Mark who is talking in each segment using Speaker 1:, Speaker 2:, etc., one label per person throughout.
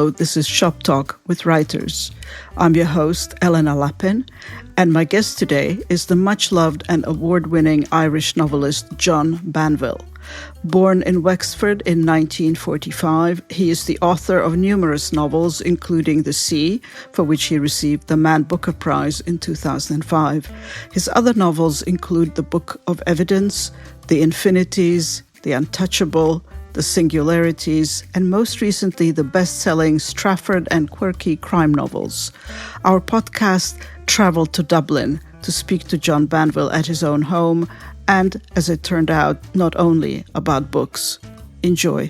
Speaker 1: Hello, this is Shop Talk with Writers. I'm your host, Elena Lappin, and my guest today is the much-loved and award-winning Irish novelist John Banville. Born in Wexford in 1945, he is the author of numerous novels, including The Sea, for which he received the Man Booker Prize in 2005. His other novels include The Book of Evidence, The Infinities, The Untouchable, The Singularities, and most recently the best-selling Strafford and Quirky crime novels. Our podcast traveled to Dublin to speak to John Banville at his own home, and, as it turned out, not only about books. Enjoy.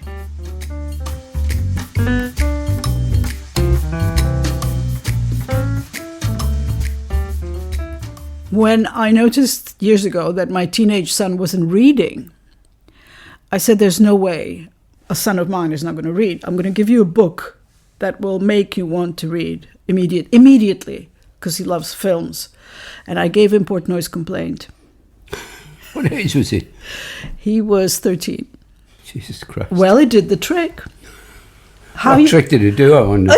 Speaker 1: When I noticed years ago that my teenage son wasn't reading, I said, there's no way a son of mine is not going to read. I'm going to give you a book that will make you want to read immediately, because he loves films. And I gave him Portnoy's Complaint.
Speaker 2: What age was he?
Speaker 1: He was 13.
Speaker 2: Jesus Christ.
Speaker 1: Well, it did the trick.
Speaker 2: What trick did it do, I wonder?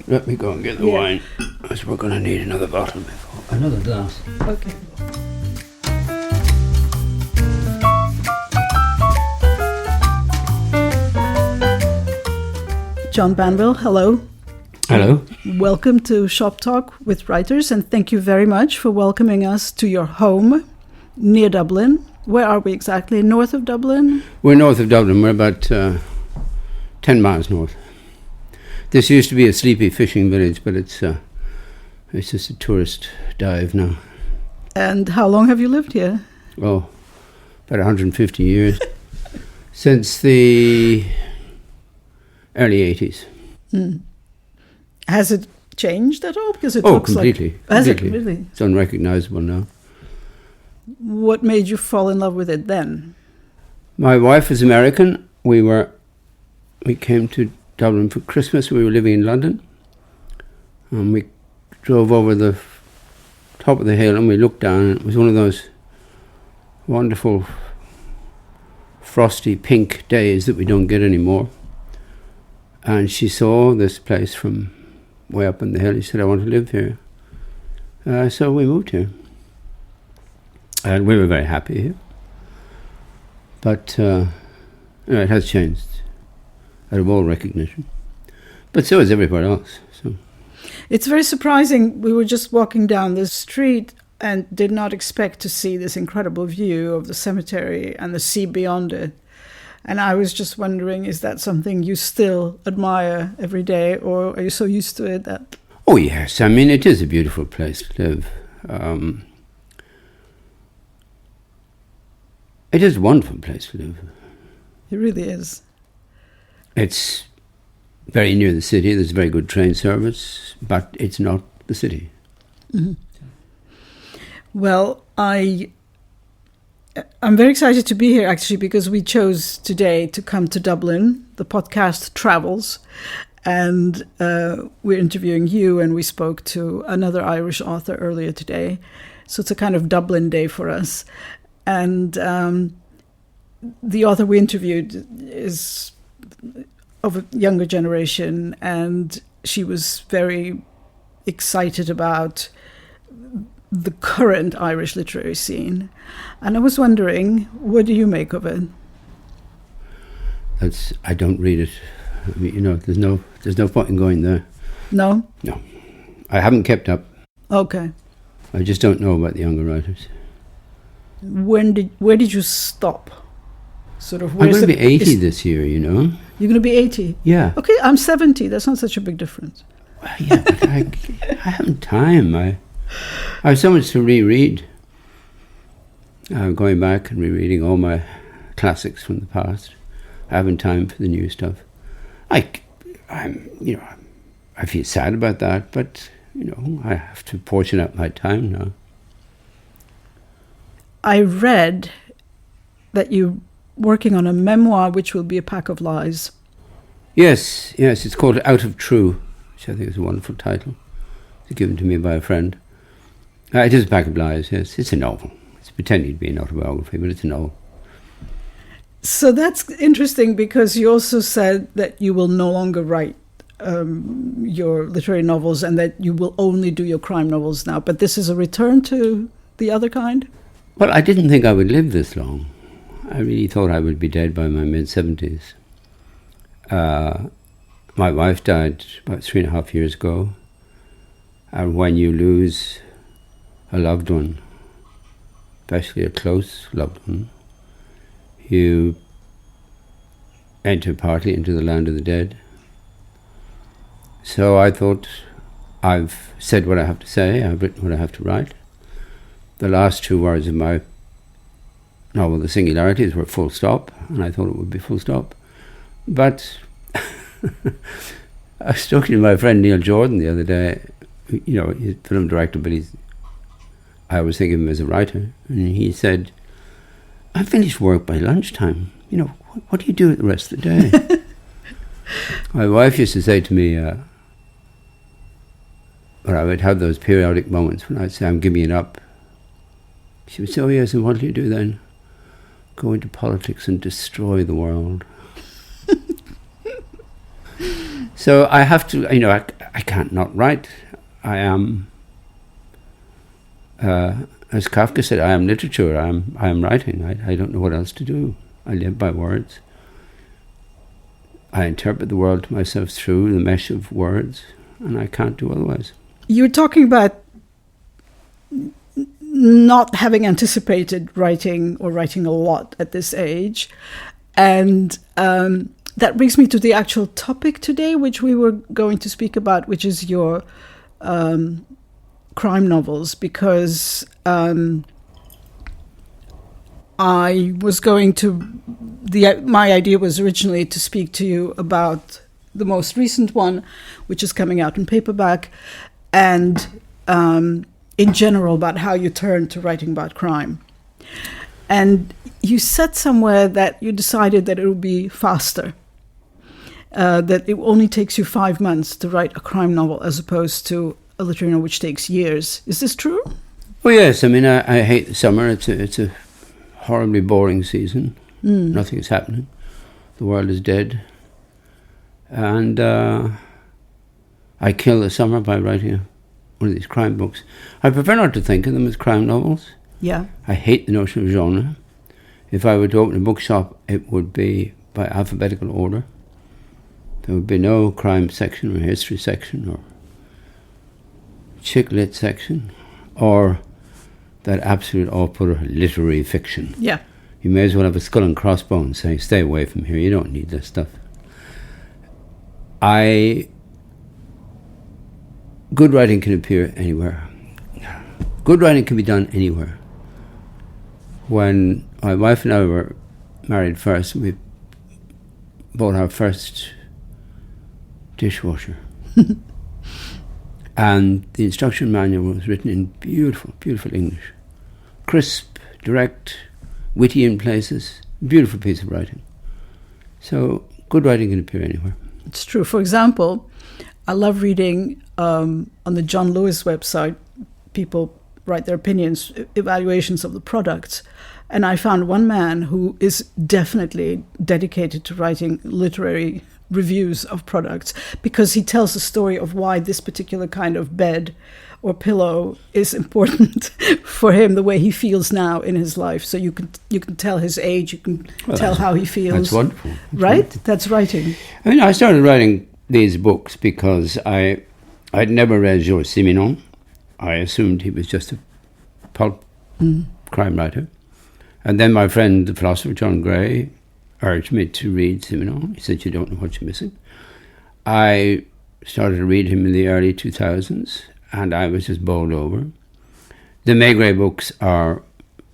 Speaker 2: Let me go and get the wine, because we're going to need another bottle before. Another glass.
Speaker 1: Okay. John Banville, hello.
Speaker 2: Hello.
Speaker 1: Welcome to Shop Talk with Writers, and thank you very much for welcoming us to your home near Dublin. Where are we exactly? North of Dublin?
Speaker 2: We're north of Dublin. We're about 10 miles north. This used to be a sleepy fishing village, but it's just a tourist dive now.
Speaker 1: And how long have you lived here?
Speaker 2: Oh, about 150 years. Since the early 80s.
Speaker 1: Mm. Has it changed at all? Because it
Speaker 2: looks completely.
Speaker 1: Has
Speaker 2: completely.
Speaker 1: It really?
Speaker 2: It's unrecognizable now.
Speaker 1: What made you fall in love with it then?
Speaker 2: My wife is American. We came to Dublin for Christmas. We were living in London. And we drove over the top of the hill and we looked down, and it was one of those wonderful frosty pink days that we don't get anymore. And she saw this place from way up on the hill. She said, I want to live here. So we moved here. And we were very happy here. But it has changed out of all recognition. But so is everybody else. So
Speaker 1: it's very surprising. We were just walking down the street and did not expect to see this incredible view of the cemetery and the sea beyond it. And I was just wondering, is that something you still admire every day, or are you so used to it that...
Speaker 2: Oh, yes. I mean, it is a beautiful place to live. It is a wonderful place to live.
Speaker 1: It really is.
Speaker 2: It's very near the city. There's a very good train service, but it's not the city.
Speaker 1: Mm-hmm. Well, I'm very excited to be here, actually, because we chose today to come to Dublin. The podcast travels, and we're interviewing you, and we spoke to another Irish author earlier today. So it's a kind of Dublin day for us. And the author we interviewed is of a younger generation, and she was very excited about the current Irish literary scene. And I was wondering, what do you make of it?
Speaker 2: I don't read it. I mean, there's no point in going there.
Speaker 1: No?
Speaker 2: No. I haven't kept up.
Speaker 1: Okay.
Speaker 2: I just don't know about the younger writers.
Speaker 1: Where did you stop? Sort of.
Speaker 2: I'm going to be 80 this year, you know.
Speaker 1: You're going to be 80?
Speaker 2: Yeah.
Speaker 1: Okay, I'm 70. That's not such a big difference.
Speaker 2: Well, yeah, but I haven't time. I have so much to reread. I'm going back and rereading all my classics from the past. I haven't time for the new stuff. I feel sad about that, but I have to portion out my time now.
Speaker 1: I read that you're working on a memoir which will be a pack of lies.
Speaker 2: Yes, it's called Out of True, which I think is a wonderful title. It's given to me by a friend. It is a pack of lies, yes. It's a novel. It's pretending to be an autobiography, but it's a novel.
Speaker 1: So that's interesting because you also said that you will no longer write your literary novels and that you will only do your crime novels now. But this is a return to the other kind?
Speaker 2: Well, I didn't think I would live this long. I really thought I would be dead by my mid-70s. My wife died about 3.5 years ago. And when you lose a loved one, especially a close loved one, you enter partly into the land of the dead. So I thought, I've said what I have to say, I've written what I have to write. The last 2 words of my novel, The Singularities, were full stop, and I thought it would be full stop. But I was talking to my friend Neil Jordan the other day. You know, he's a film director, but I always think of him as a writer. And he said, I finished work by lunchtime. You know, what do you do the rest of the day? My wife used to say to me, when I would have those periodic moments when I'd say, I'm giving it up, she would say, oh yes, and what do you do then? Go into politics and destroy the world. So I have to, you know, I can't not write. I am, as Kafka said, I am literature, I am writing. I don't know what else to do. I live by words. I interpret the world to myself through the mesh of words, and I can't do otherwise.
Speaker 1: You were talking about not having anticipated writing or writing a lot at this age. And that brings me to the actual topic today, which we were going to speak about, which is your crime novels, because I was going to, my idea was originally to speak to you about the most recent one, which is coming out in paperback, and in general about how you turned to writing about crime. And you said somewhere that you decided that it would be faster, that it only takes you 5 months to write a crime novel as opposed to a literary novel which takes years. Is this true?
Speaker 2: Well, yes. I mean, I hate the summer. It's a horribly boring season. Nothing is happening. The world is dead. And I kill the summer by writing one of these crime books. I prefer not to think of them as crime novels.
Speaker 1: Yeah.
Speaker 2: I hate the notion of genre. If I were to open a bookshop, it would be by alphabetical order. There would be no crime section or history section or chick lit section or that absolute off-putter literary fiction.
Speaker 1: Yeah.
Speaker 2: You may as well have a skull and crossbones saying, stay away from here, you don't need this stuff. Good writing can appear anywhere. Good writing can be done anywhere. When my wife and I were married first, we bought our first dishwasher. And the instruction manual was written in beautiful, beautiful English. Crisp, direct, witty in places, beautiful piece of writing. So good writing can appear anywhere.
Speaker 1: It's true. For example, I love reading on the John Lewis website, people write their opinions, evaluations of the products. And I found one man who is definitely dedicated to writing literary reviews of products because he tells the story of why this particular kind of bed or pillow is important for him, the way he feels now in his life. So you can tell his age, you can tell how he feels.
Speaker 2: That's wonderful.
Speaker 1: Right? That's writing.
Speaker 2: I mean, I started writing these books because I'd never read Georges Simenon. I assumed he was just a pulp crime writer. And then my friend, the philosopher John Gray, urged me to read Simenon. He said, you don't know what you're missing. I started to read him in the early 2000s, and I was just bowled over. The Maigret books are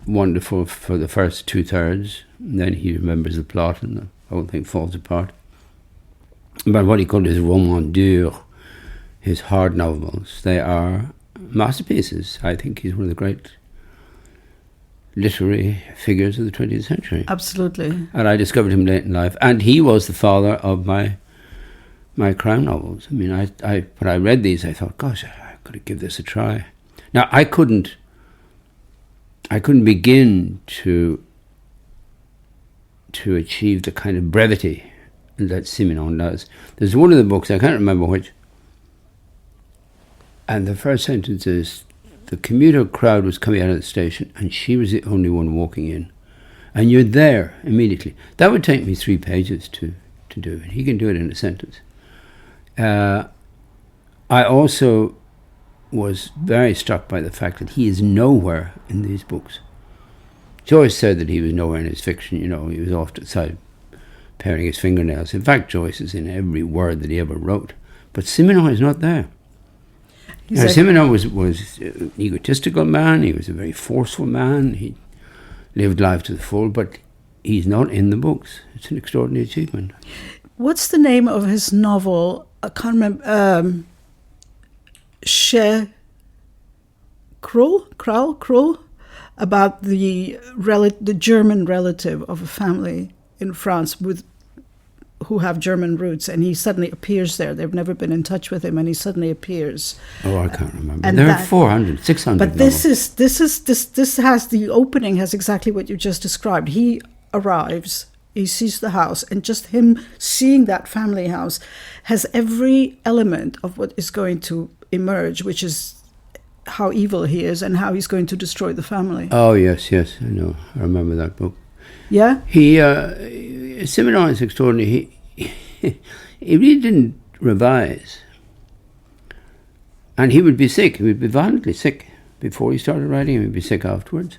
Speaker 2: wonderful for the first 2/3, and then he remembers the plot and the whole thing falls apart. But what he called his romans durs, his hard novels, they are masterpieces. I think he's one of the great literary figures of the 20th century.
Speaker 1: Absolutely.
Speaker 2: And I discovered him late in life. And he was the father of my crime novels. I mean, when I read these, I thought, gosh, I could give this a try. Now, I couldn't begin to to achieve the kind of brevity that Simenon does. There's one of the books, I can't remember which, and the first sentence is, the commuter crowd was coming out of the station and she was the only one walking in. And you're there immediately. That would take me 3 pages to do it. He can do it in a sentence. I also was very struck by the fact that he is nowhere in these books. Joyce said that he was nowhere in his fiction, he was off to the side paring his fingernails. In fact, Joyce is in every word that he ever wrote. But Simenon is not there. Simenon was an egotistical man, he was a very forceful man, he lived life to the full, but he's not in the books. It's an extraordinary achievement.
Speaker 1: What's the name of his novel? I can't remember. Krull, about the German relative of a family in France who have German roots, and he suddenly appears there. They've never been in touch with him, and he suddenly appears.
Speaker 2: Oh, I can't remember. And there are 400, 600.
Speaker 1: But this has the opening has exactly what you just described. He arrives, he sees the house, and just him seeing that family house has every element of what is going to emerge, which is how evil he is and how he's going to destroy the family.
Speaker 2: Oh, yes, I know. I remember that book.
Speaker 1: Yeah?
Speaker 2: Simenon is extraordinary. He really didn't revise. And he would be sick. He would be violently sick before he started writing. He would be sick afterwards.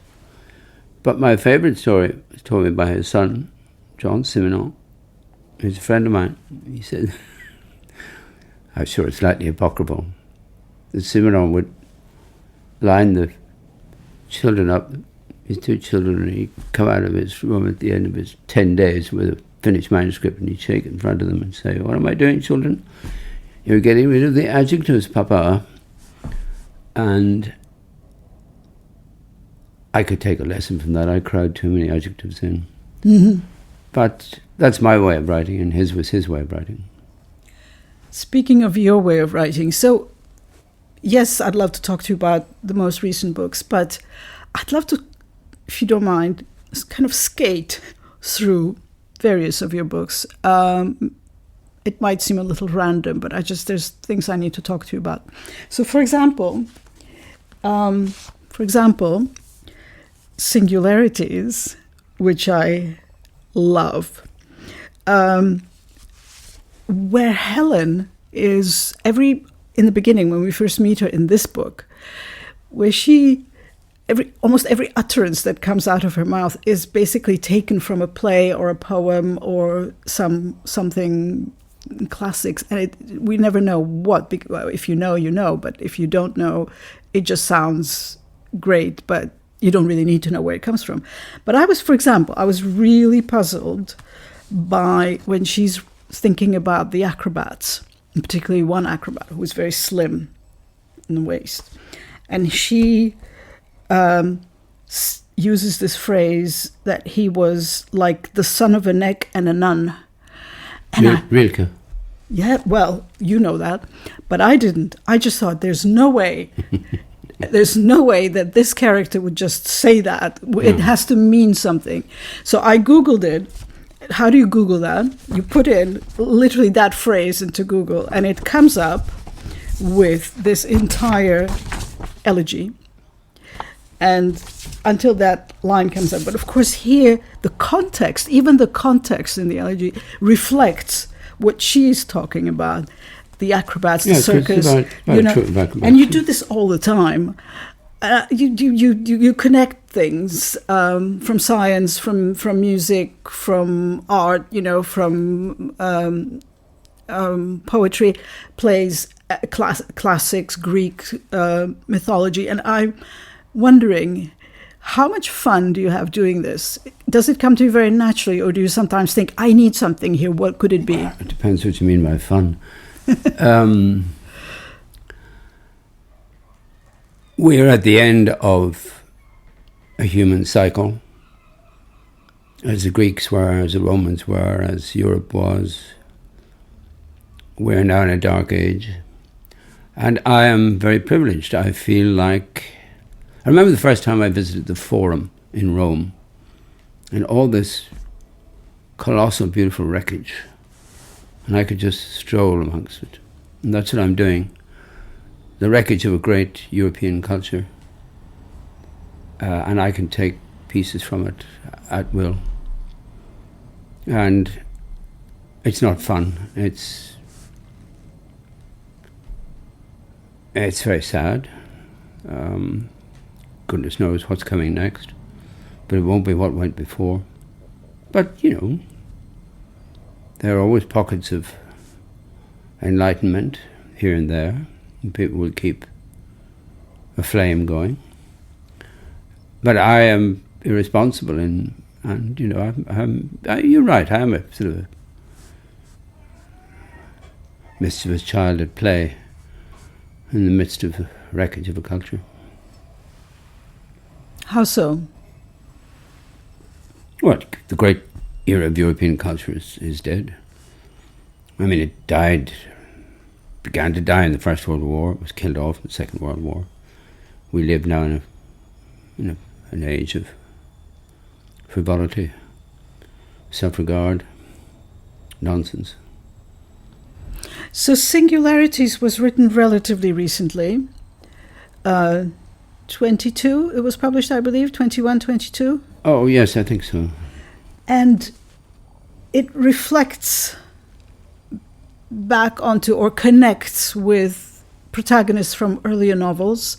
Speaker 2: But my favourite story was told me by his son, John Simenon, who's a friend of mine. He said, I'm sure it's slightly apocryphal, that Simenon would line the children up, his 2 children, and he'd come out of his room at the end of his 10 days with a finished manuscript, and he'd shake in front of them and say, what am I doing, children? You're getting rid of the adjectives, Papa. And I could take a lesson from that. I crowd too many adjectives in. Mm-hmm. But that's my way of writing, and his was his way of writing.
Speaker 1: Speaking of your way of writing, so yes, I'd love to talk to you about the most recent books, but I'd love to, if you don't mind, kind of skate through various of your books. It might seem a little random, but there's things I need to talk to you about. So, for example, Singularities, which I love, where Helen is in the beginning, when we first meet her in this book, where almost every utterance that comes out of her mouth is basically taken from a play or a poem or something classics, and we never know what. If you know, you know, but if you don't know, it just sounds great, but you don't really need to know where it comes from. But I was really puzzled by when she's thinking about the acrobats, and particularly one acrobat who was very slim in the waist, and she uses this phrase that he was like the son of a neck and a nun. And
Speaker 2: Rilke.
Speaker 1: Yeah, well, you know that, but I didn't. I just thought there's no way that this character would just say that. It has to mean something. So I Googled it. How do you Google that? You put in literally that phrase into Google, and it comes up with this entire elegy. And until that line comes up. But of course here, even the context in the elegy reflects what she's talking about. The acrobats, the circus, and you do this all the time. You connect things from science, from music, from art, from poetry, plays, classics, Greek mythology, and I'm wondering, how much fun do you have doing this? Does it come to you very naturally, or do you sometimes think, I need something here, what could it be?
Speaker 2: It depends what you mean by fun. We're at the end of a human cycle, as the Greeks were, as the Romans were, as Europe was. We're now in a dark age. And I am very privileged. I feel like... I remember the first time I visited the Forum in Rome, and all this colossal, beautiful wreckage, and I could just stroll amongst it. And that's what I'm doing. The wreckage of a great European culture, and I can take pieces from it at will. And it's not fun. It's very sad. Goodness knows what's coming next, but it won't be what went before. But, you know, there are always pockets of enlightenment here and there, and people will keep a flame going. But I am irresponsible and you know, you're right, I am a sort of a mischievous child at play in the midst of the wreckage of a culture.
Speaker 1: How so?
Speaker 2: Well, the great era of European culture is dead. I mean, it began to die in the First World War. It was killed off in the Second World War. We live now in an age of frivolity, self-regard, nonsense.
Speaker 1: So Singularities was written relatively recently. 22, it was published, I believe, 21, 22.
Speaker 2: Oh, yes, I think so.
Speaker 1: And it reflects back onto or connects with protagonists from earlier novels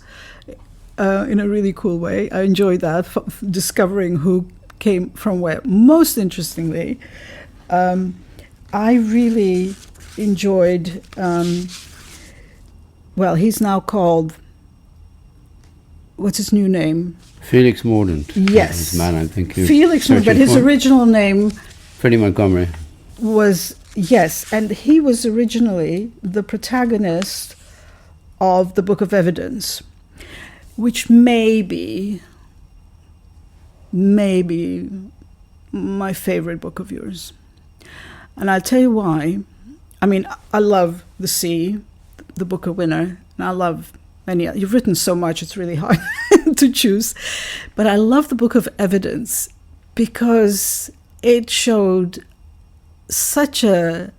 Speaker 1: in a really cool way. I enjoyed that, discovering who came from where. Most interestingly, I really enjoyed, he's now called, what's his new name?
Speaker 2: Felix Mordaunt.
Speaker 1: Yes.
Speaker 2: This man, I think.
Speaker 1: Felix Mordaunt, but his original name...
Speaker 2: Freddie Montgomery.
Speaker 1: Was, yes, and he was originally the protagonist of the Book of Evidence, which may be my favorite book of yours. And I'll tell you why. I mean, I love The Sea, the Booker winner, and I love many. You've written so much, it's really hard to choose. But I love the Book of Evidence because it showed such a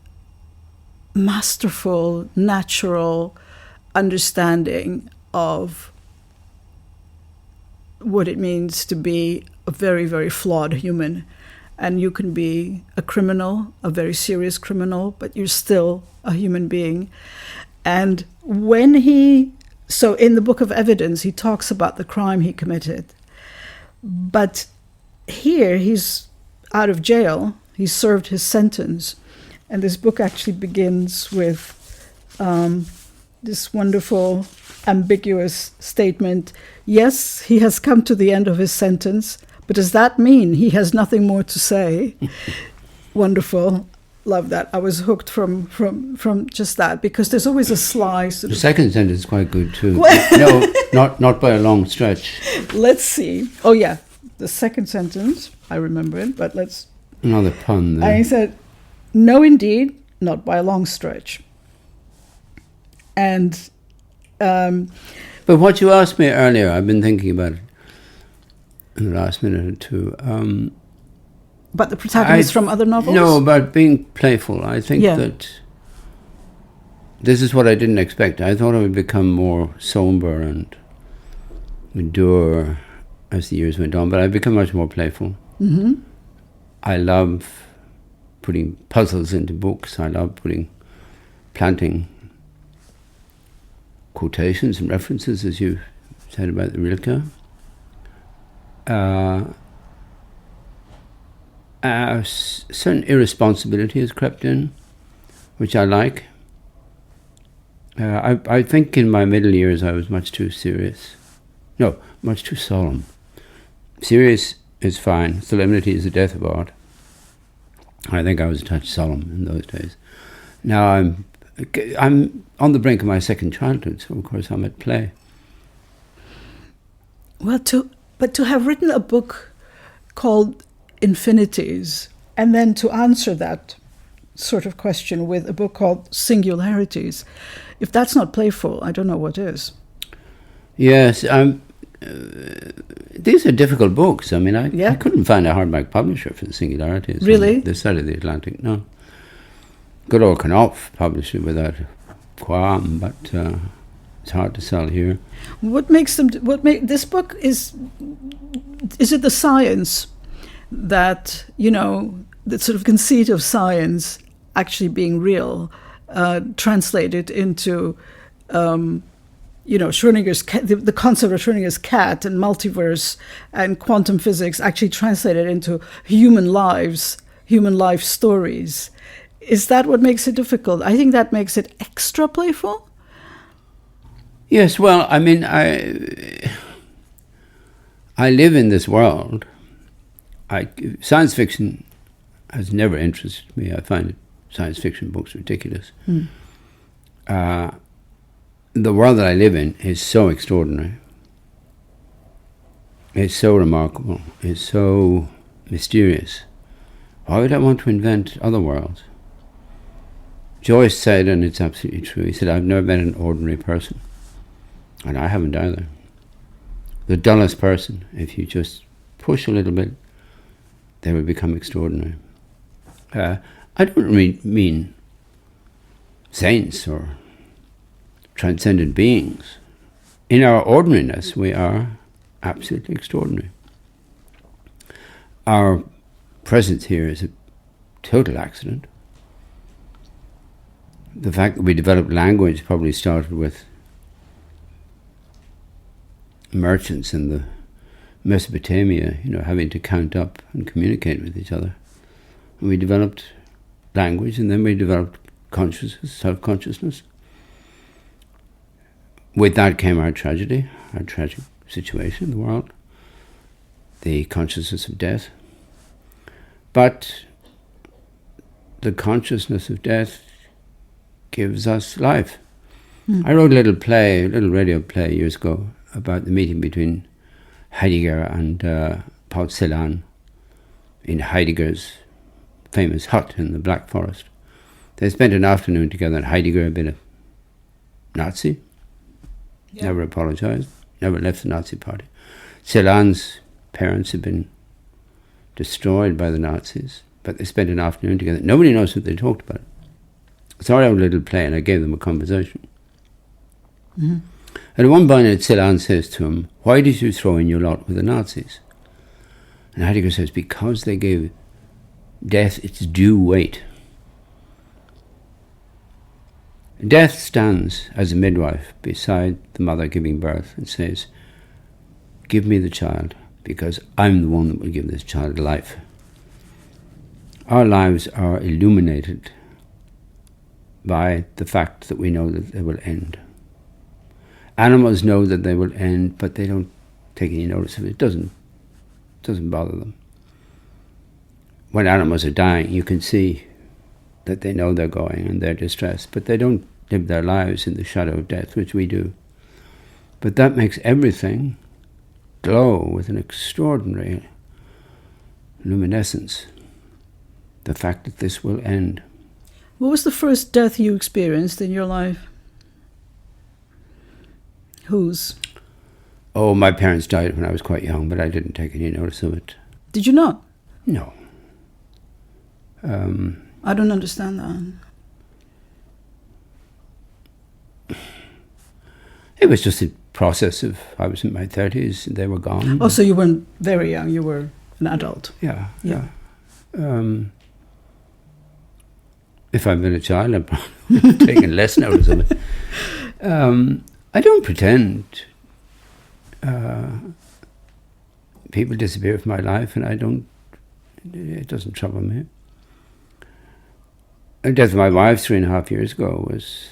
Speaker 1: masterful, natural understanding of what it means to be a very, very flawed human. And you can be a criminal, a very serious criminal, but you're still a human being. And so in the Book of Evidence, he talks about the crime he committed. But here, he's out of jail. He served his sentence. And this book actually begins with this wonderful, ambiguous statement. Yes, he has come to the end of his sentence, but does that mean he has nothing more to say? Wonderful. Love that. I was hooked from just that, because there's always a sly sort
Speaker 2: The
Speaker 1: of...
Speaker 2: second sentence is quite good too. No, not by a long stretch.
Speaker 1: Let's see. Oh yeah, the second sentence, I remember it, but let's...
Speaker 2: Another pun there.
Speaker 1: And he said, no indeed, not by a long stretch. And...
Speaker 2: but what you asked me earlier, I've been thinking about it in the last minute or two.
Speaker 1: But the protagonists from other novels?
Speaker 2: No, about being playful. I think that this is what I didn't expect. I thought I would become more somber and dour as the years went on, but I've become much more playful.
Speaker 1: Mm-hmm.
Speaker 2: I love putting puzzles into books. I love planting quotations and references, as you said about the Rilke. Certain irresponsibility has crept in, which I like. I think in my middle years I was much too serious. No, much too solemn. Serious is fine. Solemnity is the death of art. I think I was a touch solemn in those days. Now I'm on the brink of my second childhood, so of course I'm at play.
Speaker 1: Well, to have written a book called Infinities, and then to answer that sort of question with a book called Singularities, if that's not playful, I don't know what is.
Speaker 2: Yes, these are difficult books. I mean, I
Speaker 1: Yeah.
Speaker 2: couldn't find a hardback publisher for The Singularities.
Speaker 1: Really?
Speaker 2: On this side of the Atlantic, no. Good old Knopf published it without qualm, but it's hard to sell here.
Speaker 1: What makes them? This book is? Is it the science that the sort of conceit of science actually being real, translated into, Schrodinger's the concept of Schrodinger's cat and multiverse and quantum physics actually translated into human lives, human life stories. Is that what makes it difficult? I think that makes it extra playful.
Speaker 2: Yes, well, I mean, I live in this world. Science fiction has never interested me. I find science fiction books ridiculous. The world that I live in is so extraordinary. It's so remarkable. It's so mysterious. Why would I want to invent other worlds? Joyce said, and it's absolutely true, he said, I've never met an ordinary person. And I haven't either. The dullest person, if you just push a little bit, they will become extraordinary. I don't mean saints or transcendent beings. In our ordinariness, we are absolutely extraordinary. Our presence here is a total accident. The fact that we developed language probably started with merchants in the Mesopotamia, having to count up and communicate with each other. And we developed language, and then we developed consciousness, self-consciousness. With that came our tragedy, our tragic situation in the world, the consciousness of death. But the consciousness of death gives us life. I wrote a little radio play years ago about the meeting between Heidegger and Paul Celan in Heidegger's famous hut in the Black Forest. They spent an afternoon together, and Heidegger had been a Nazi, never apologized, never left the Nazi party. Celan's parents had been destroyed by the Nazis, but they spent an afternoon together. Nobody knows what they talked about. So I wrote a little play, and I gave them a conversation. And at one point, Celan says to him, why did you throw in your lot with the Nazis? And Heidegger says, because they gave death its due weight. Death stands as a midwife beside the mother giving birth and says, give me the child, because I'm the one that will give this child life. Our lives are illuminated by the fact that we know that they will end. Animals know that they will end, but they don't take any notice of it. It doesn't bother them. When animals are dying, you can see that they know they're going and they're distressed, but they don't live their lives in the shadow of death, which we do. But that makes everything glow with an extraordinary luminescence. The fact that this will end.
Speaker 1: What was the first death you experienced in your life? Whose?
Speaker 2: Oh, my parents died when I was quite young, but I didn't take any notice of it.
Speaker 1: Did you not?
Speaker 2: No.
Speaker 1: I don't understand that.
Speaker 2: It was just a process of, I was in my 30s, and they were gone.
Speaker 1: Oh, so you weren't very young, you were an adult.
Speaker 2: Yeah. If I'd been a child, I'd probably taken less notice of it. I don't pretend. People disappear from my life, and it doesn't trouble me. The death of my wife 3.5 years ago was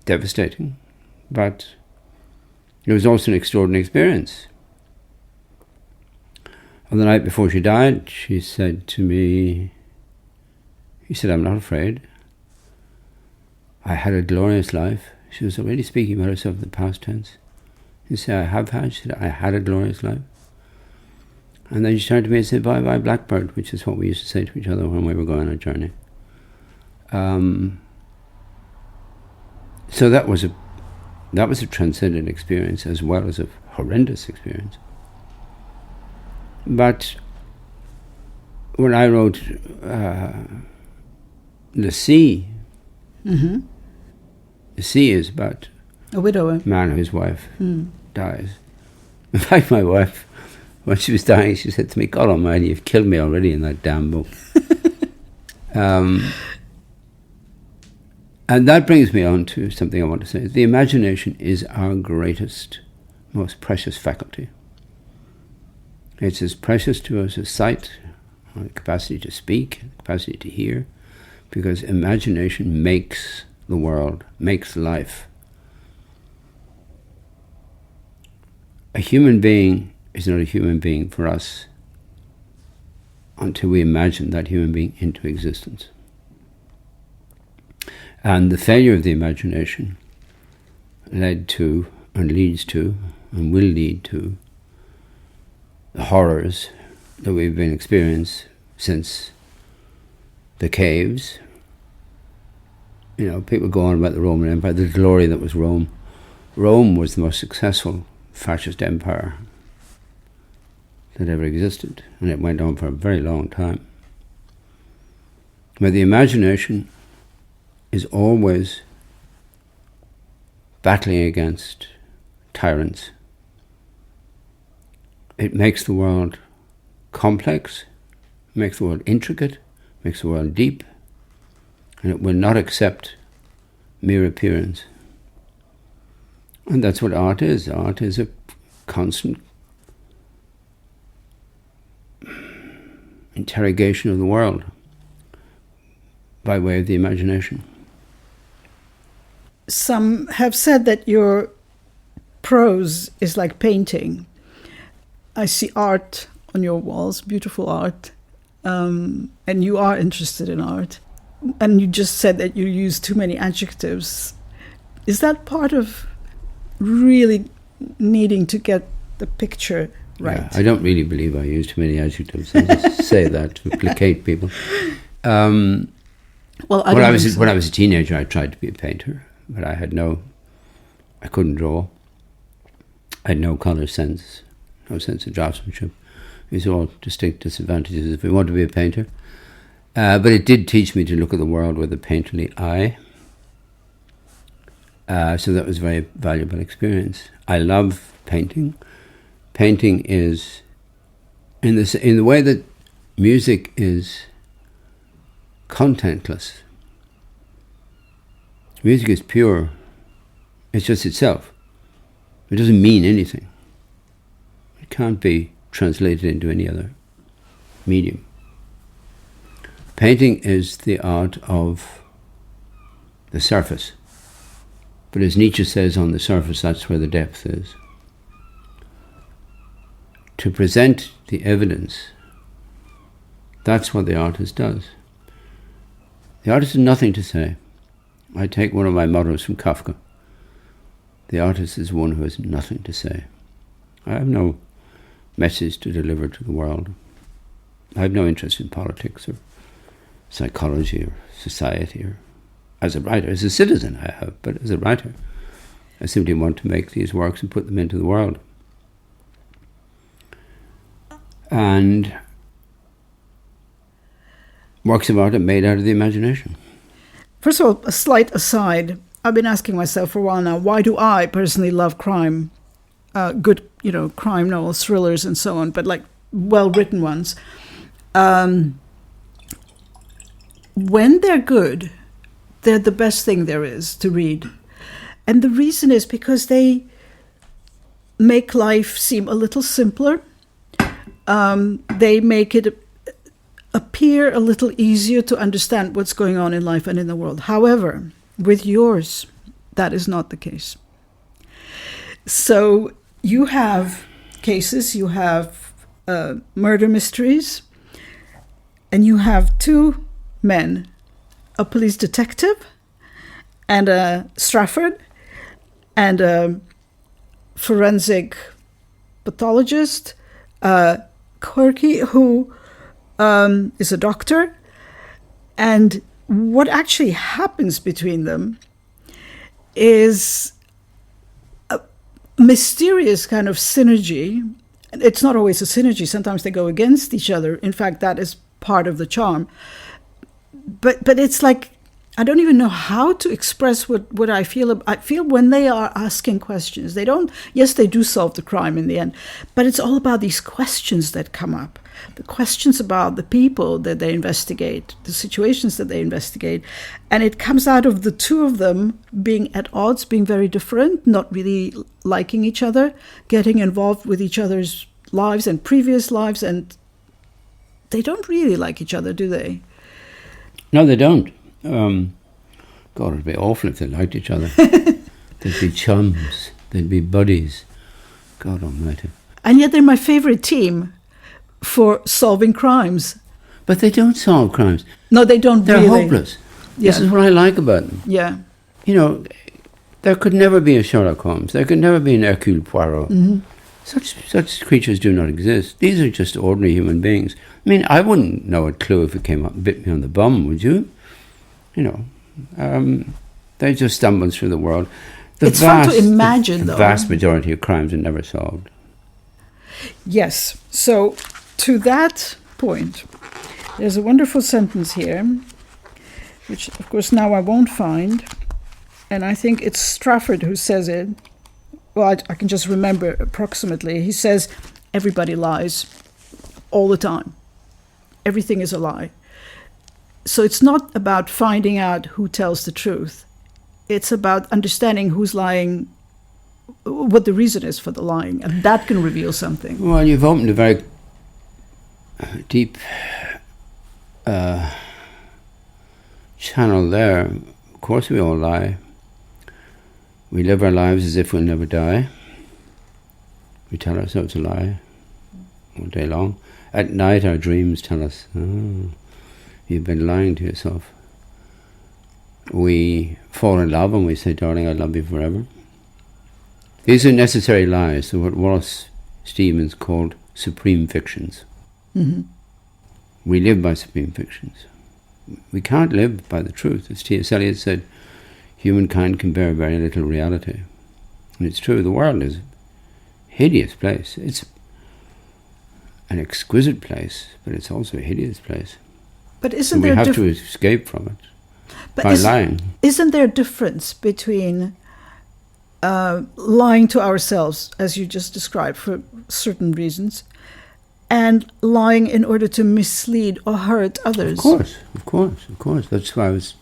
Speaker 2: devastating, but it was also an extraordinary experience. On the night before she died, she said to me, I'm not afraid. I had a glorious life. She was already speaking about herself in the past tense. She said, I have had. She said, I had a glorious life. And then she turned to me and said, bye bye blackbird, which is what we used to say to each other when we were going on a journey. So that was a That was a transcendent experience as well as a horrendous experience. But when I wrote The Sea,
Speaker 1: Mm-hmm.
Speaker 2: The Sea is about
Speaker 1: A widower.
Speaker 2: a man whose wife dies. In fact, my wife, when she was dying, she said to me, God almighty, you've killed me already in that damn book. And that brings me on to something I want to say. The imagination is our greatest, most precious faculty. It's as precious to us as sight, or the capacity to speak, the capacity to hear, because imagination makes the world, makes life. A human being is not a human being for us until we imagine that human being into existence. And the failure of the imagination led to, and leads to, and will lead to the horrors that we've been experiencing since the caves. You know, people go on about the Roman Empire, the glory that was Rome. Rome was the most successful fascist empire that ever existed, and it went on for a very long time. But the imagination is always battling against tyrants. It makes the world complex, makes the world intricate, makes the world deep, and it will not accept mere appearance. And that's what art is. Art is a constant interrogation of the world by way of the imagination.
Speaker 1: Some have said that your prose is like painting. I see art on your walls, beautiful art, and you are interested in art. And you just said that you use too many adjectives. Is that part of really needing to get the picture right?
Speaker 2: Yeah, I don't really believe I use too many adjectives. I just say that to placate people. When I was a teenager, I tried to be a painter, but I couldn't draw. I had no colour sense, no sense of draftsmanship. These are all distinct disadvantages if we want to be a painter. But it did teach me to look at the world with a painterly eye. So that was a very valuable experience. I love painting. Painting is, in the way that music is contentless. Music is pure. It's just itself. It doesn't mean anything. It can't be translated into any other medium. Painting is the art of the surface. But as Nietzsche says, on the surface, that's where the depth is. To present the evidence, that's what the artist does. The artist has nothing to say. I take one of my mottos from Kafka. The artist is one who has nothing to say. I have no message to deliver to the world. I have no interest in politics or psychology or society, or as a writer. As a citizen I have, but as a writer I simply want to make these works and put them into the world. And works of art are made out of the imagination.
Speaker 1: First of all, a slight aside. I've been asking myself for a while now, why do I personally love crime? Good, crime novels, thrillers, and so on, but like well-written ones. When they're good, they're the best thing there is to read. And the reason is because they make life seem a little simpler. They make it appear a little easier to understand what's going on in life and in the world. However, with yours, that is not the case. So you have cases, you have murder mysteries, and you have two men, a police detective and a Strafford and a forensic pathologist, Quirky, who is a doctor. And what actually happens between them is mysterious kind of synergy. It's not always a synergy. Sometimes they go against each other. In fact, that is part of the charm. But it's like, I don't even know how to express what I feel. I feel when they are asking questions. They do solve the crime in the end, but it's all about these questions that come up. The questions about the people that they investigate, the situations that they investigate. And it comes out of the two of them being at odds, being very different, not really liking each other, getting involved with each other's lives and previous lives. And they don't really like each other, do they?
Speaker 2: No, they don't. God, it'd be awful if they liked each other. They'd be chums. They'd be buddies. God almighty.
Speaker 1: And yet they're my favorite team for solving crimes.
Speaker 2: But they don't solve crimes.
Speaker 1: No, they don't.
Speaker 2: They're
Speaker 1: really.
Speaker 2: hopeless.
Speaker 1: Yeah.
Speaker 2: This is what I like about them.
Speaker 1: Yeah.
Speaker 2: You know, there could never be a Sherlock Holmes. There could never be an Hercule Poirot.
Speaker 1: Mm-hmm.
Speaker 2: Such creatures do not exist. These are just ordinary human beings. I mean, I wouldn't know a clue if it came up and bit me on the bum, would you? You know, they just stumble through the world.
Speaker 1: It's fun to imagine, though.
Speaker 2: The vast majority of crimes are never solved.
Speaker 1: Yes. So, to that point, there's a wonderful sentence here, which, of course, now I won't find. And I think it's Strafford who says it. Well, I can just remember approximately. He says, everybody lies all the time. Everything is a lie. So it's not about finding out who tells the truth. It's about understanding who's lying, what the reason is for the lying, and that can reveal something.
Speaker 2: Well, you've opened a very deep channel there. Of course we all lie. We live our lives as if we'll never die. We tell ourselves a lie all day long. At night our dreams tell us, oh, you've been lying to yourself. We fall in love and we say, darling, I love you forever. These are necessary lies, so what Wallace Stevens called supreme fictions.
Speaker 1: Mm-hmm.
Speaker 2: We live by supreme fictions. We can't live by the truth. As T.S. Eliot said, humankind can bear very little reality. And it's true, the world is a hideous place. It's an exquisite place, but it's also a hideous place.
Speaker 1: But isn't
Speaker 2: we
Speaker 1: there
Speaker 2: have to escape from it by lying.
Speaker 1: Isn't there a difference between lying to ourselves, as you just described, for certain reasons, and lying in order to mislead or hurt others?
Speaker 2: Of course. That's why I was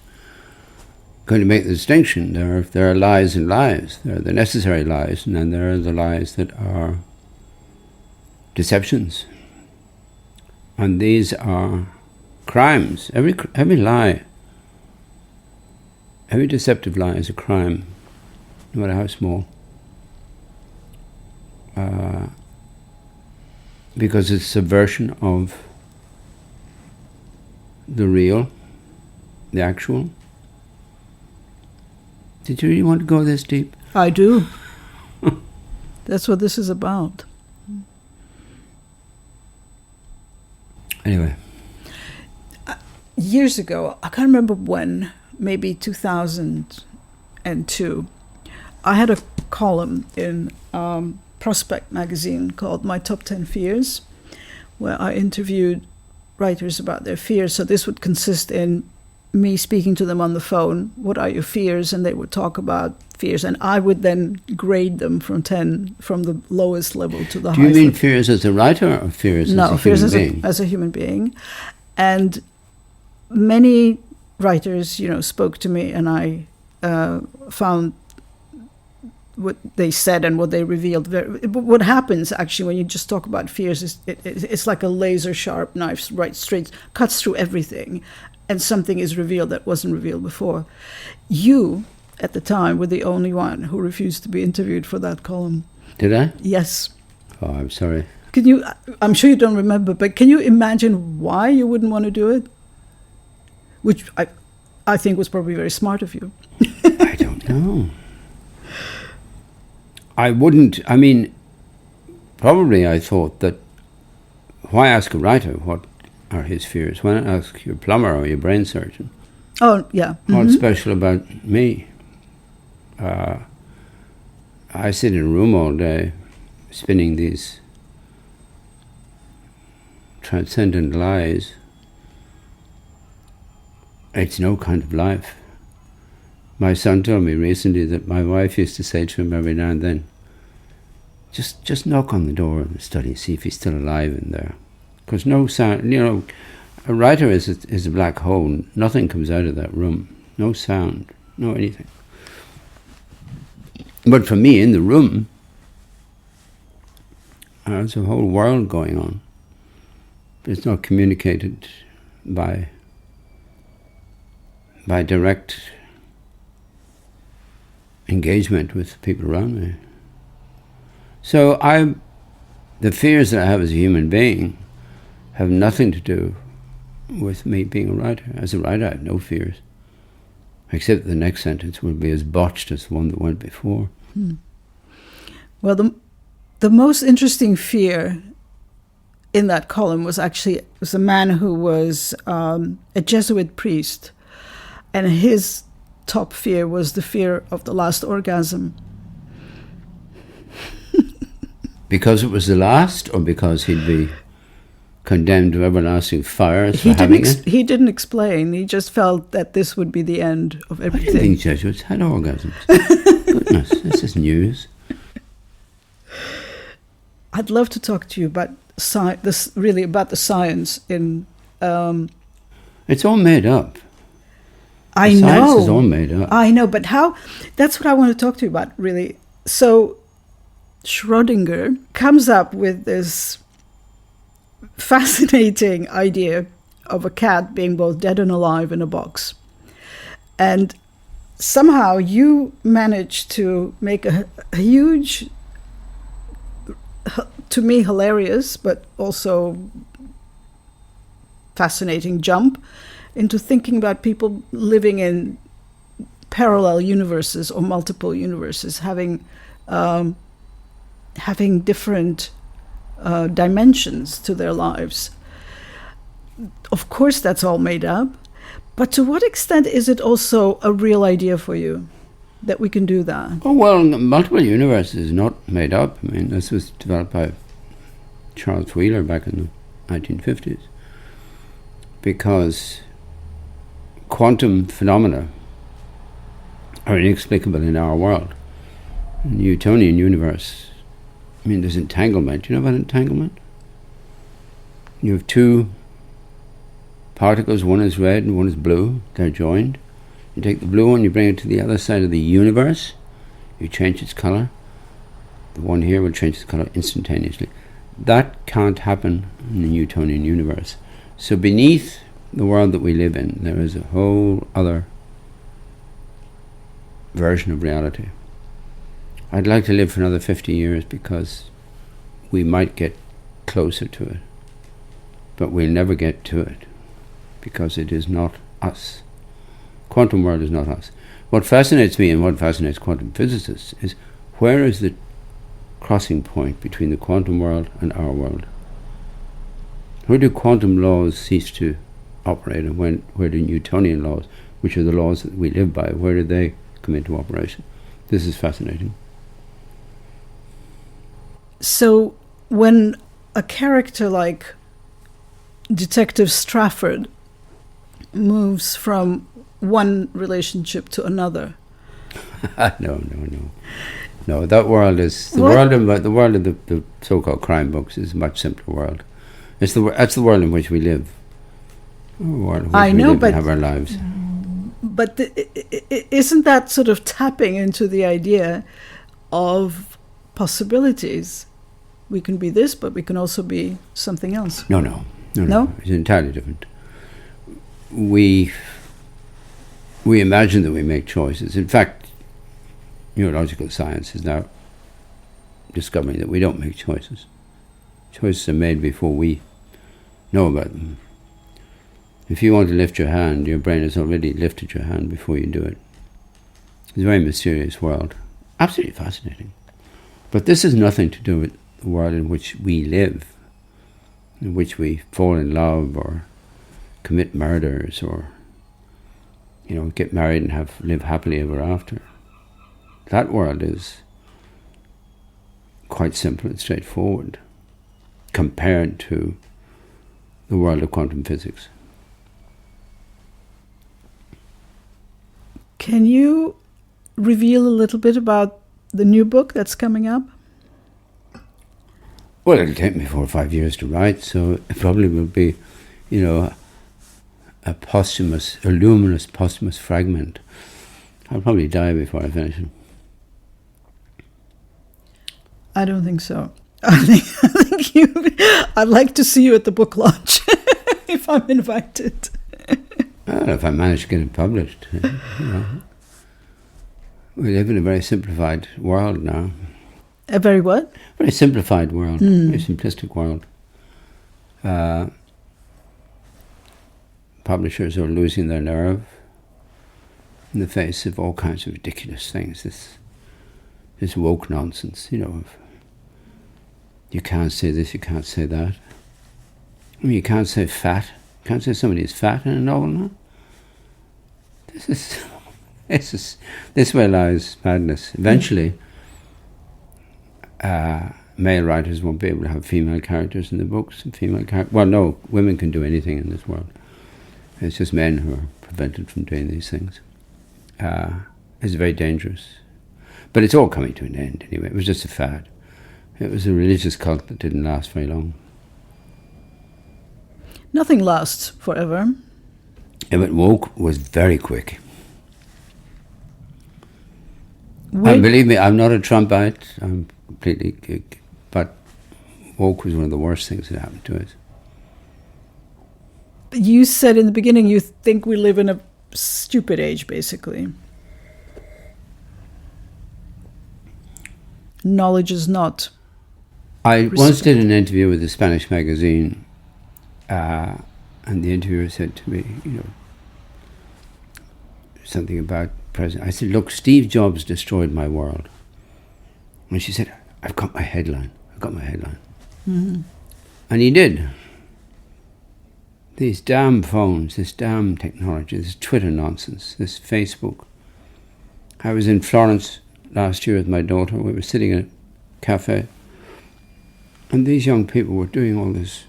Speaker 2: going to make the distinction. There are lies and lies. There are the necessary lies, and then there are the lies that are deceptions. And these are crimes. Every lie, every deceptive lie is a crime, no matter how small. Because it's subversion of the real, the actual. Did you really want to go this deep?
Speaker 1: I do. That's what this is about.
Speaker 2: Anyway.
Speaker 1: Years ago, I can't remember when, maybe 2002, I had a column in Prospect magazine called My Top 10 Fears, where I interviewed writers about their fears. So this would consist in me speaking to them on the phone, what are your fears? And they would talk about fears. And I would then grade them from 10, from the lowest level to the highest.
Speaker 2: Do you mean fears as a writer or fears as a human being?
Speaker 1: As a human being. And many writers, spoke to me, and I found what they said and what they revealed. What happens actually when you just talk about fears is it's like a laser sharp knife, right straight, cuts through everything, and something is revealed that wasn't revealed before. You, at the time, were the only one who refused to be interviewed for that column.
Speaker 2: Did I?
Speaker 1: Yes.
Speaker 2: Oh, I'm sorry.
Speaker 1: I'm sure you don't remember, but can you imagine why you wouldn't want to do it? Which I think was probably very smart of you.
Speaker 2: I don't know. I wouldn't. I mean, probably I thought that, why ask a writer what are his fears? Why not ask your plumber or your brain surgeon?
Speaker 1: Oh, yeah. Mm-hmm.
Speaker 2: What's special about me? I sit in a room all day spinning these transcendent lies. It's no kind of life. My son told me recently that my wife used to say to him every now and then, just knock on the door of the study, see if he's still alive in there. Because no sound, a writer is a black hole. Nothing comes out of that room. No sound, no anything. But for me, in the room, there's a whole world going on. It's not communicated by direct engagement with people around me. So the fears that I have as a human being have nothing to do with me being a writer. As a writer, I have no fears, except the next sentence will be as botched as the one that went before.
Speaker 1: Well, the most interesting fear in that column was a man who was a Jesuit priest, and his top fear was the fear of the last orgasm.
Speaker 2: Because it was the last, or because he'd be condemned to everlasting fire for having it?
Speaker 1: He didn't explain. He just felt that this would be the end of everything.
Speaker 2: I didn't think Jesuits had orgasms. Goodness, this is news.
Speaker 1: I'd love to talk to you about about the science in.
Speaker 2: It's all made up.
Speaker 1: I know.
Speaker 2: Science is all made up.
Speaker 1: I know, but how? That's what I want to talk to you about, really. So, Schrödinger comes up with this fascinating idea of a cat being both dead and alive in a box. And somehow you managed to make a huge, to me, hilarious, but also fascinating jump into thinking about people living in parallel universes or multiple universes, having different dimensions to their lives. Of course, that's all made up, but to what extent is it also a real idea for you that we can do that?
Speaker 2: Oh, well, multiple universes is not made up. I mean, this was developed by Charles Wheeler back in the 1950s, because quantum phenomena are inexplicable in our world. In the Newtonian universe, I mean, there's entanglement. You know about entanglement? You have two particles, one is red and one is blue. They're joined. You take the blue one, you bring it to the other side of the universe, you change its color. The one here will change its color instantaneously. That can't happen in the Newtonian universe. So beneath the world that we live in, there is a whole other version of reality. I'd like to live for another 50 years because we might get closer to it, but we'll never get to it because it is not us. Quantum world is not us. What fascinates me and what fascinates quantum physicists is where is the crossing point between the quantum world and our world? Where do quantum laws cease to operate, and where do Newtonian laws, which are the laws that we live by, where do they come into operation? This is fascinating.
Speaker 1: So when a character like Detective Strafford moves from one relationship to another. No. That world is the world of the so-called crime books is a much simpler world. That's the world in which we live. I know, but have our lives. But isn't that sort of tapping into the idea of possibilities? We can be this, but we can also be something else.
Speaker 2: No.
Speaker 1: No?
Speaker 2: It's entirely different. We imagine that we make choices. In fact, neurological science is now discovering that we don't make choices. Choices are made before we know about them. If you want to lift your hand, your brain has already lifted your hand before you do it. It's a very mysterious world. Absolutely fascinating. But this has nothing to do with the world in which we live, in which we fall in love or commit murders or, get married and live happily ever after. That world is quite simple and straightforward compared to the world of quantum physics.
Speaker 1: Can you reveal a little bit about the new book that's coming up?
Speaker 2: Well, it'll take me 4 or 5 years to write, so it probably will be, a luminous posthumous fragment. I'll probably die before I finish it.
Speaker 1: I don't think so. I'd like to see you at the book launch if I'm invited.
Speaker 2: Well, if I manage to get it published. We live in a very simplified world now.
Speaker 1: A very what?
Speaker 2: Very simplified world, very simplistic world. Publishers are losing their nerve in the face of all kinds of ridiculous things. This woke nonsense, of you can't say this, you can't say that. I mean, you can't say fat. You can't say somebody is fat in a novel now. This way lies madness. Eventually, male writers won't be able to have female characters in the books. Well, no, women can do anything in this world. It's just men who are prevented from doing these things. It's very dangerous. But it's all coming to an end anyway. It was just a fad. It was a religious cult that didn't last very long.
Speaker 1: Nothing lasts forever.
Speaker 2: Yeah, but woke was very quick. And believe me, I'm not a Trumpite. I'm completely... But woke was one of the worst things that happened to us.
Speaker 1: You said in the beginning you think we live in a stupid age, basically. Knowledge is not.
Speaker 2: I once did an interview with a Spanish magazine, and the interviewer said to me, something about President. I said, look, Steve Jobs destroyed my world. And she said, I've got my headline. Mm-hmm. And he did. These damn phones, this damn technology, this Twitter nonsense, this Facebook. I was in Florence last year with my daughter. We were sitting in a cafe, and these young people were doing all this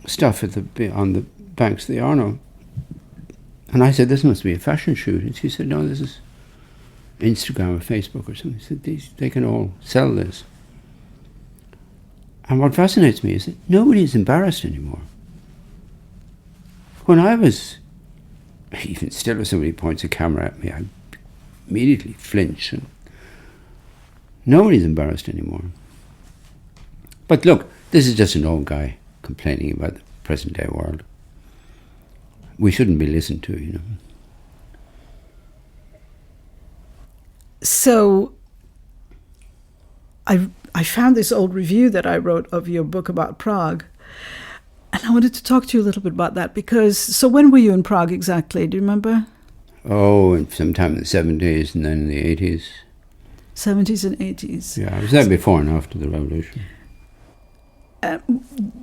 Speaker 2: stuff on the banks of the Arno. And I said, this must be a fashion shoot. And she said, no, this is Instagram or Facebook or something. She said, they can all sell this. And what fascinates me is that nobody is embarrassed anymore. When I was, even still, if somebody points a camera at me, I immediately flinch. And nobody's embarrassed anymore. But look, this is just an old guy complaining about the present day world. We shouldn't be listened to,
Speaker 1: So, I found this old review that I wrote of your book about Prague. And I wanted to talk to you a little bit about that so when were you in Prague exactly? Do you remember?
Speaker 2: Oh, sometime in the 70s and then in the 80s.
Speaker 1: 70s and 80s.
Speaker 2: Yeah, I was there before and after the revolution.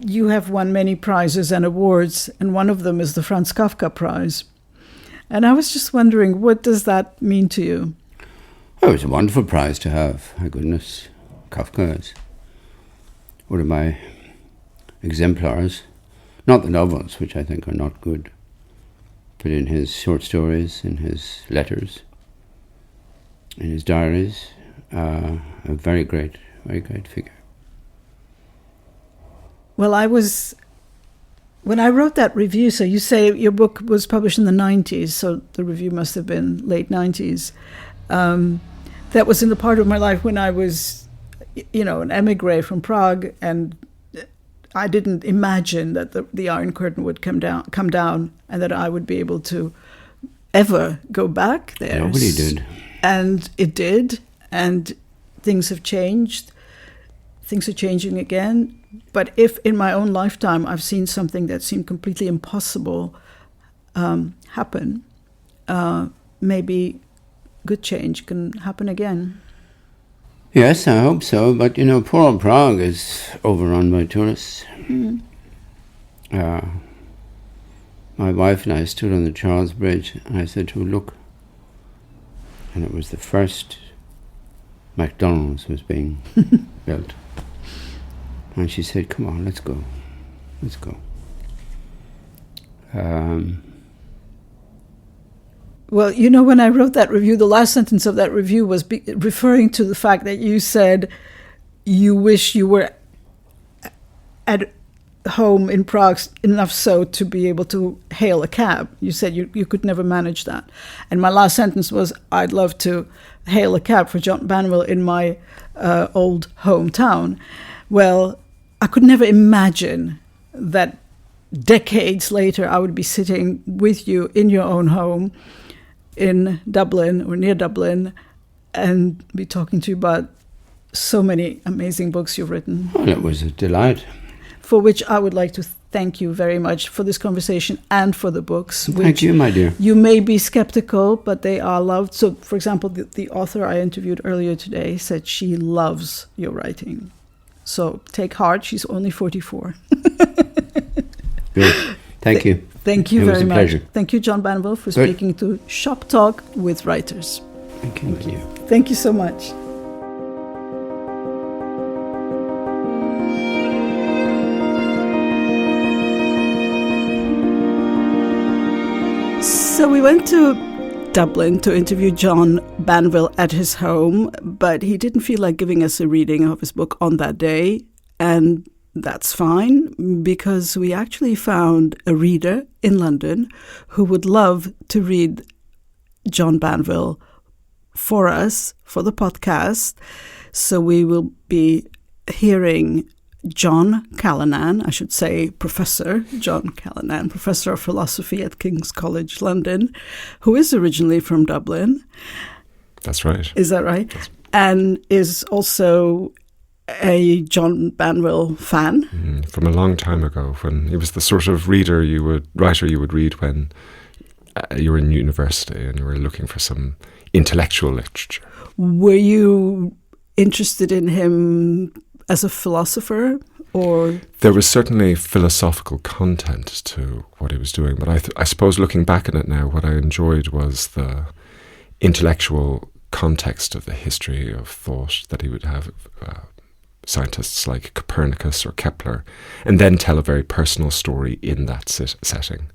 Speaker 1: You have won many prizes and awards, and one of them is the Franz Kafka Prize. And I was just wondering, what does that mean to you?
Speaker 2: Oh, it was a wonderful prize to have. My goodness, Kafka is one of my exemplars. Not the novels, which I think are not good, but in his short stories, in his letters, in his diaries, a very great figure.
Speaker 1: Well, when I wrote that review, so you say your book was published in the 90s, so the review must have been late 90s. That was in the part of my life when I was, an emigre from Prague, and I didn't imagine that the Iron Curtain would come down, and that I would be able to ever go back there.
Speaker 2: Nobody did.
Speaker 1: And it did, and things have changed. Things are changing again. But if in my own lifetime I've seen something that seemed completely impossible happen, maybe good change can happen again.
Speaker 2: Yes, I hope so. But, poor old Prague is overrun by tourists.
Speaker 1: Mm.
Speaker 2: My wife and I stood on the Charles Bridge, and I said to her, look, and it was the first McDonald's was being built. And she said, come on, let's go. Let's go.
Speaker 1: Well, you know, when I wrote that review, the last sentence of that review was referring to the fact that you said you wish you were at home in Prague enough so to be able to hail a cab. You said you could never manage that. And my last sentence was, I'd love to hail a cab for John Banville in my old hometown. Well, I could never imagine that decades later I would be sitting with you in your own home in Dublin or near Dublin and be talking to you about so many amazing books you've written.
Speaker 2: Well, it was a delight.
Speaker 1: For which I would like to thank you very much for this conversation and for the books.
Speaker 2: Thank you, my dear.
Speaker 1: You may be skeptical, but they are loved. So, for example, the author I interviewed earlier today said she loves your writing. So take heart, she's only 44.
Speaker 2: Good. Thank you.
Speaker 1: Thank you very much.
Speaker 2: Pleasure.
Speaker 1: Thank you, John Banville, for speaking to Shop Talk with Writers.
Speaker 2: Thank you. Thank you.
Speaker 1: Thank you so much. So we went to Dublin to interview John Banville at his home, but he didn't feel like giving us a reading of his book on that day. And that's fine, because we actually found a reader in London who would love to read John Banville for us, for the podcast. So we will be hearing John Callanan, I should say Professor John Callanan, Professor of Philosophy at King's College London, who is originally from Dublin.
Speaker 3: That's right.
Speaker 1: Is that right? And is also a John Banville fan.
Speaker 3: From a long time ago, when he was the sort of writer you would read when you were in university and you were looking for some intellectual literature.
Speaker 1: Were you interested in him as a philosopher, or?
Speaker 3: There was certainly philosophical content to what he was doing, but I suppose looking back at it now, what I enjoyed was the intellectual context of the history of thought that he would have scientists like Copernicus or Kepler, and then tell a very personal story in that setting.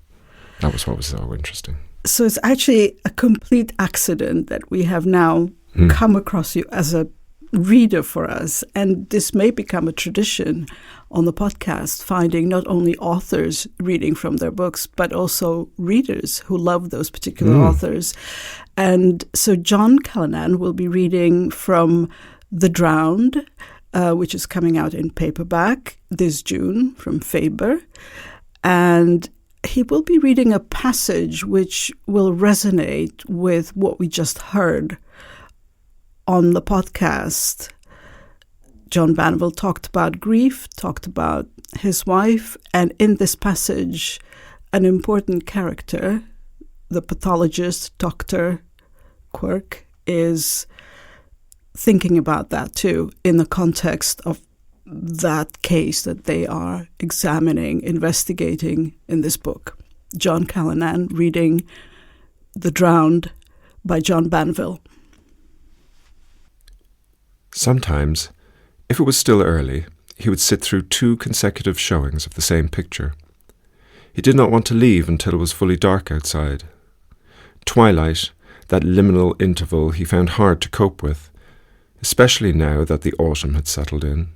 Speaker 3: That was what was so interesting.
Speaker 1: So it's actually a complete accident that we have now come across you as a reader for us, and this may become a tradition on the podcast, finding not only authors reading from their books, but also readers who love those particular authors. And so John Callanan will be reading from The Drowned, which is coming out in paperback this June from Faber, and he will be reading a passage which will resonate with what we just heard on the podcast. John Banville talked about grief, talked about his wife, and in this passage, an important character, the pathologist, Dr. Quirk, is thinking about that too, in the context of that case that they are examining, investigating in this book. John Callanan reading The Drowned by John Banville.
Speaker 3: Sometimes, if it was still early, he would sit through 2 consecutive showings of the same picture. He did not want to leave until it was fully dark outside. Twilight, that liminal interval, he found hard to cope with, especially now that the autumn had settled in.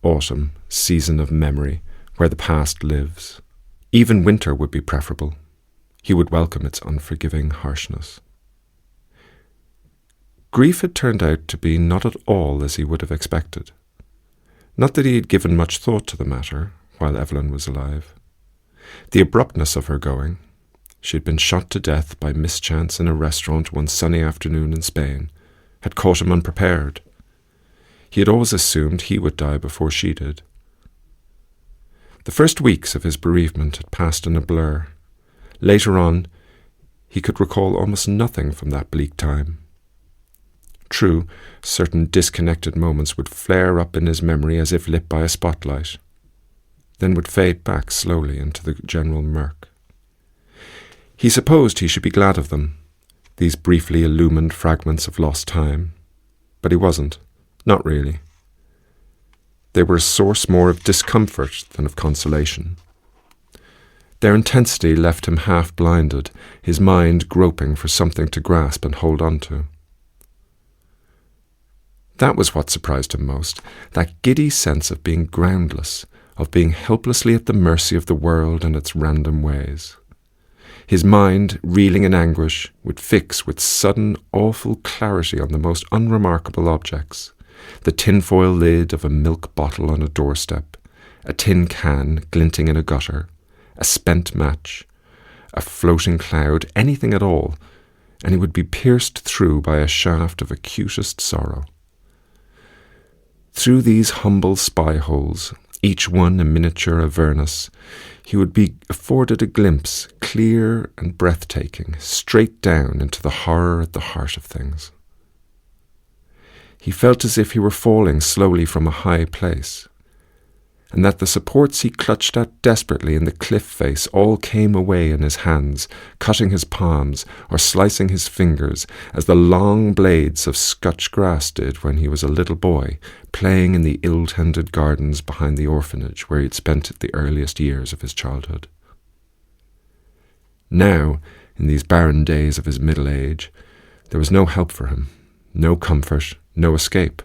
Speaker 3: Autumn, season of memory, where the past lives. Even winter would be preferable. He would welcome its unforgiving harshness. Grief had turned out to be not at all as he would have expected. Not that he had given much thought to the matter while Evelyn was alive. The abruptness of her going — she had been shot to death by mischance in a restaurant one sunny afternoon in Spain — had caught him unprepared. He had always assumed he would die before she did. The first weeks of his bereavement had passed in a blur. Later on, he could recall almost nothing from that bleak time. True, certain disconnected moments would flare up in his memory as if lit by a spotlight, then would fade back slowly into the general murk. He supposed he should be glad of them, these briefly illumined fragments of lost time. But he wasn't. Not really. They were a source more of discomfort than of consolation. Their intensity left him half-blinded, his mind groping for something to grasp and hold on to. That was what surprised him most, that giddy sense of being groundless, of being helplessly at the mercy of the world and its random ways. His mind, reeling in anguish, would fix with sudden, awful clarity on the most unremarkable objects. The tinfoil lid of a milk bottle on a doorstep, a tin can glinting in a gutter, a spent match, a floating cloud, anything at all, and he would be pierced through by a shaft of acutest sorrow. Through these humble spy holes, each one a miniature Avernus, he would be afforded a glimpse, clear and breathtaking, straight down into the horror at the heart of things. He felt as if he were falling slowly from a high place, and that the supports he clutched at desperately in the cliff face all came away in his hands, cutting his palms or slicing his fingers, as the long blades of Scotch grass did when he was a little boy, playing in the ill-tended gardens behind the orphanage where he had spent the earliest years of his childhood. Now, in these barren days of his middle age, there was no help for him, no comfort, no escape.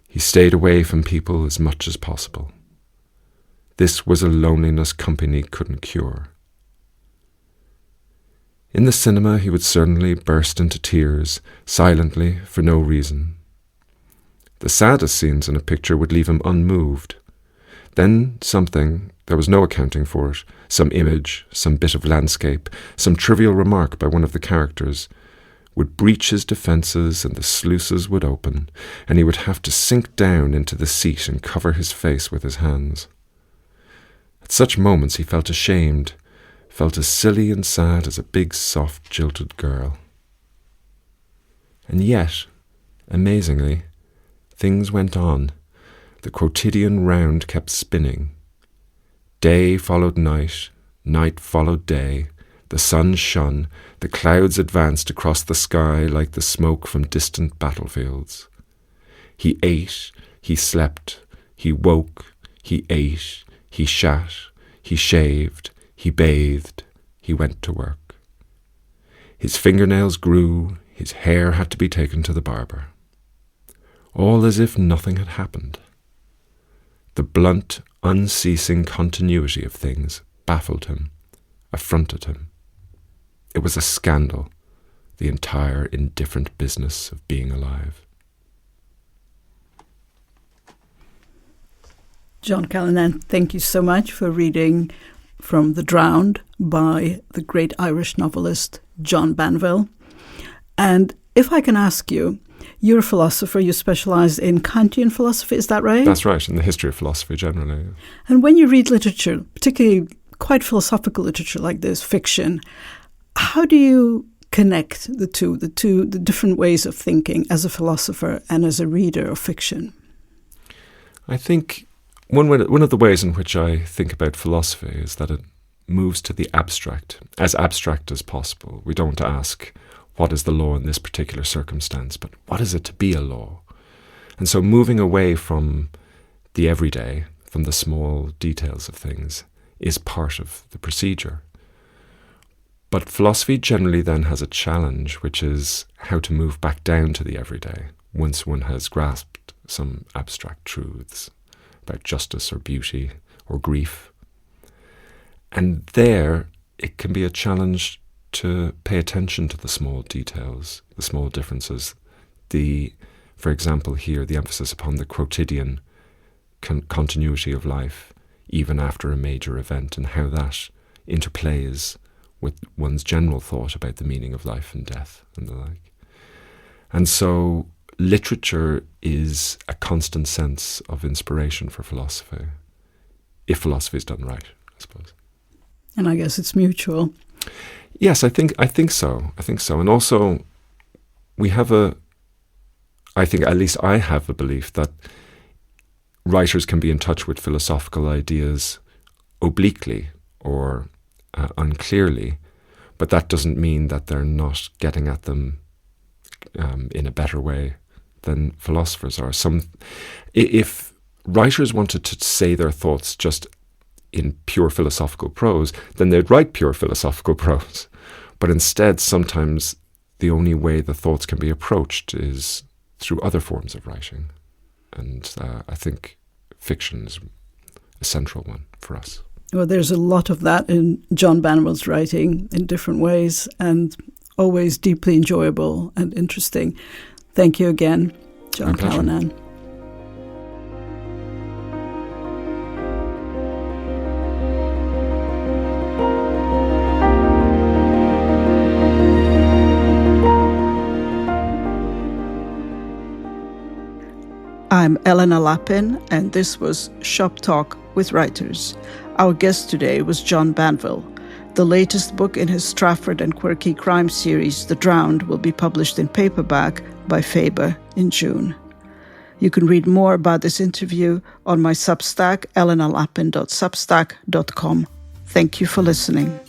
Speaker 3: He stayed away from people as much as possible. This was a loneliness company couldn't cure. In the cinema he would certainly burst into tears, silently, for no reason. The saddest scenes in a picture would leave him unmoved. Then something, there was no accounting for it, some image, some bit of landscape, some trivial remark by one of the characters, would breach his defences and the sluices would open, and he would have to sink down into the seat and cover his face with his hands. At such moments he felt ashamed, felt as silly and sad as a big, soft, jilted girl. And yet, amazingly, things went on. The quotidian round kept spinning. Day followed night, night followed day. The sun shone, the clouds advanced across the sky like the smoke from distant battlefields. He ate, he slept, he woke, he ate, he shat, he shaved, he bathed, he went to work. His fingernails grew, his hair had to be taken to the barber. All as if nothing had happened. The blunt, unceasing continuity of things baffled him, affronted him. It was a scandal, the entire indifferent business of being alive.
Speaker 1: John Callanan, thank you so much for reading from The Drowned by the great Irish novelist John Banville. And if I can ask you, you're a philosopher, you specialise in Kantian philosophy, is that right?
Speaker 3: That's right, in the history of philosophy generally.
Speaker 1: And when you read literature, particularly quite philosophical literature like this, fiction, how do you connect the different ways of thinking as a philosopher and as a reader of fiction?
Speaker 3: I think one of the ways in which I think about philosophy is that it moves to the abstract as possible. We don't ask, what is the law in this particular circumstance, but what is it to be a law? And so moving away from the everyday, from the small details of things, is part of the procedure. But philosophy generally then has a challenge, which is how to move back down to the everyday once one has grasped some abstract truths about justice or beauty or grief. And there it can be a challenge to pay attention to the small details, the small differences. For example, here, the emphasis upon the quotidian continuity of life, even after a major event, and how that interplays with one's general thought about the meaning of life and death and the like. And so literature is a constant sense of inspiration for philosophy, if philosophy is done right, I suppose.
Speaker 1: And I guess it's mutual.
Speaker 3: Yes, I think so. And also, I think at least I have a belief that writers can be in touch with philosophical ideas obliquely or unclearly, but that doesn't mean that they're not getting at them in a better way than philosophers are. If writers wanted to say their thoughts just in pure philosophical prose, then they'd write pure philosophical prose. But instead, sometimes the only way the thoughts can be approached is through other forms of writing. And I think fiction is a central one for us.
Speaker 1: Well, there's a lot of that in John Banville's writing in different ways, and always deeply enjoyable and interesting. Thank you again, John Callanan. I'm Elena Lappin, and this was Shop Talk with Writers. Our guest today was John Banville. The latest book in his Stratford and quirky crime series, The Drowned, will be published in paperback by Faber in June. You can read more about this interview on my Substack, elenalappin.substack.com. Thank you for listening.